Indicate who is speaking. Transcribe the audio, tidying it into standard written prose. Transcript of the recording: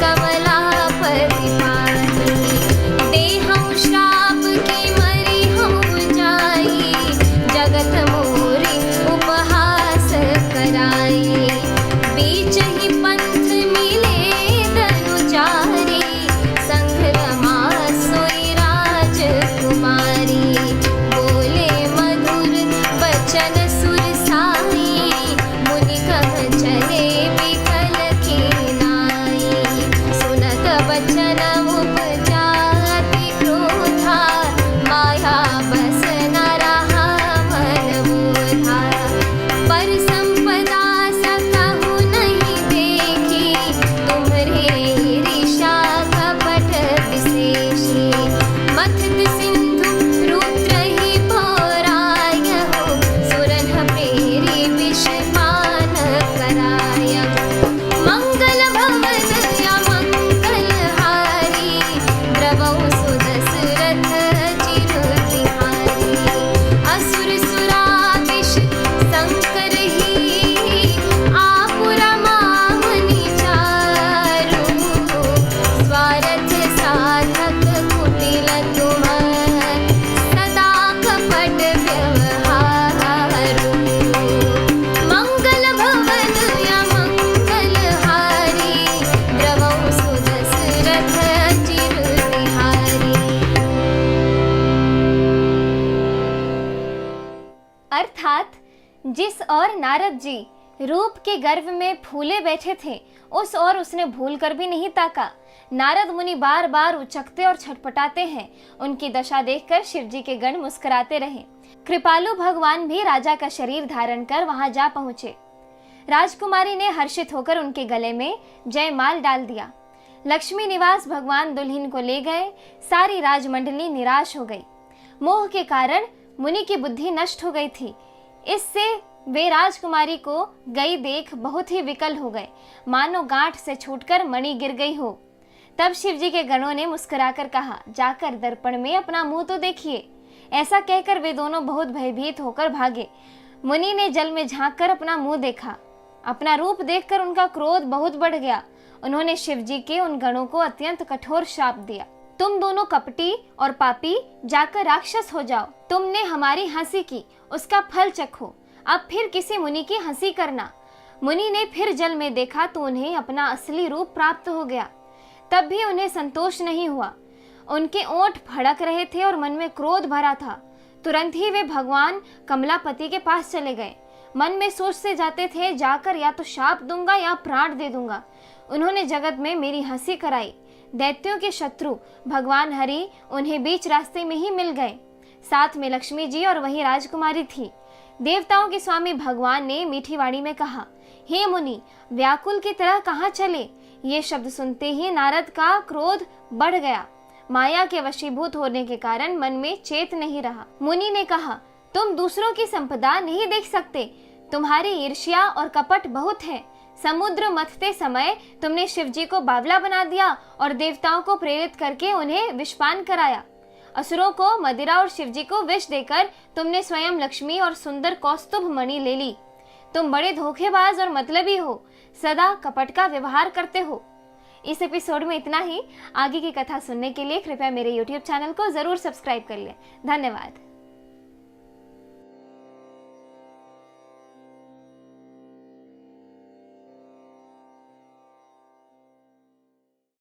Speaker 1: कमलापति पाही। देहं श्राप की मरी हूँ जाई, जगत मोरी उपहास कराई। बीच ही पंथ मिले धनुचारी, संग रमा सोई राजकुमारी। बोले मधुर बचन सुरसाई, मुनि कह चले विकल कीनाई। सुनत बचन उपजा अति क्रोधा, माया बस न रहा मन बोधा। पर संपदा सकहु नहीं देखी, तुम्हरे ईर्षा कपट विशेषी। मथत सिंधु रुद्र ही पौरायहु, सुरन प्रेरी विष पान करायहु। मंगल भवन या मंगल हारी, द्रवहु सुदशरथ चिर तिहारी। असुर सुराविष शंकर ही, आपुर मामुनि चारु। स्वार्थ साधक कुटिल तुम, सदा कपट व्यवहारु। मंगल भवन या मंगल हारी, द्रवहु सुदशरथ चिर तिहारी।
Speaker 2: अर्थात जिस और नारद जी रूप के गर्व में फूले बैठे थे, उस और उसने भूल कर भी नहीं ताका। नारद मुनि बार बार उचकते और छटपटाते हैं। उनकी दशा देखकर शिव जी के गण मुस्कुराते रहे। कृपालु भगवान भी राजा का शरीर धारण कर वहां जा पहुंचे। राजकुमारी ने हर्षित होकर उनके गले में जयमाल डाल दिया। लक्ष्मी निवास भगवान दुल्हन को ले गए। सारी राजमंडली निराश हो गई। मोह के कारण मुनि की बुद्धि नष्ट हो गई थी। इससे वे राजकुमारी को गई देख बहुत ही विकल हो गए, मानो गांठ से छूटकर मणि गिर गई हो। तब शिव जी के गणों ने मुस्कुराकर कहा, जाकर दर्पण में अपना मुंह तो देखिए। ऐसा कहकर वे दोनों बहुत भयभीत होकर भागे। मुनि ने जल में झांककर अपना मुंह देखा। अपना रूप देखकर उनका क्रोध बहुत बढ़ गया। उन्होंने शिव जी के उन गणों को अत्यंत कठोर शाप दिया। तुम दोनों कपटी और पापी, जाकर राक्षस हो जाओ। तुमने हमारी हंसी की, उसका फल चखो। अब फिर किसी मुनि की हंसी करना। मुनि ने फिर जल में देखा तो उन्हें अपना असली रूप प्राप्त हो गया। तब भी उन्हें संतोष नहीं हुआ। उनके ओंठ फड़क रहे थे और मन में क्रोध भरा था। तुरंत ही वे भगवान कमलापति के पास चले गए। मन में सोचते जाते थे, जाकर या तो शाप दूंगा या प्राण दे दूंगा। उन्होंने जगत में मेरी हंसी कराई। दैत्यों के शत्रु भगवान हरि उन्हें बीच रास्ते में ही मिल गए। साथ में लक्ष्मी जी और वही राजकुमारी थी। देवताओं के स्वामी भगवान ने मीठी वाणी में कहा, हे मुनि, व्याकुल की तरह कहाँ चले। ये शब्द सुनते ही नारद का क्रोध बढ़ गया। माया के वशीभूत होने के कारण मन में चेत नहीं रहा। मुनि ने कहा, तुम दूसरों की संपदा नहीं देख सकते। तुम्हारी ईर्ष्या और कपट बहुत है। समुद्र मथते समय तुमने शिव जी को बावला बना दिया और देवताओं को प्रेरित करके उन्हें विषपान कराया। असुरों को मदिरा और शिव जी को विष देकर तुमने स्वयं लक्ष्मी और सुंदर कौस्तुभ मणि ले ली। तुम बड़े धोखेबाज और मतलबी हो, सदा कपट का व्यवहार करते हो। इस एपिसोड में इतना ही। आगे की कथा सुनने के लिए कृपया मेरे YouTube चैनल को जरूर सब्सक्राइब कर लें। धन्यवाद।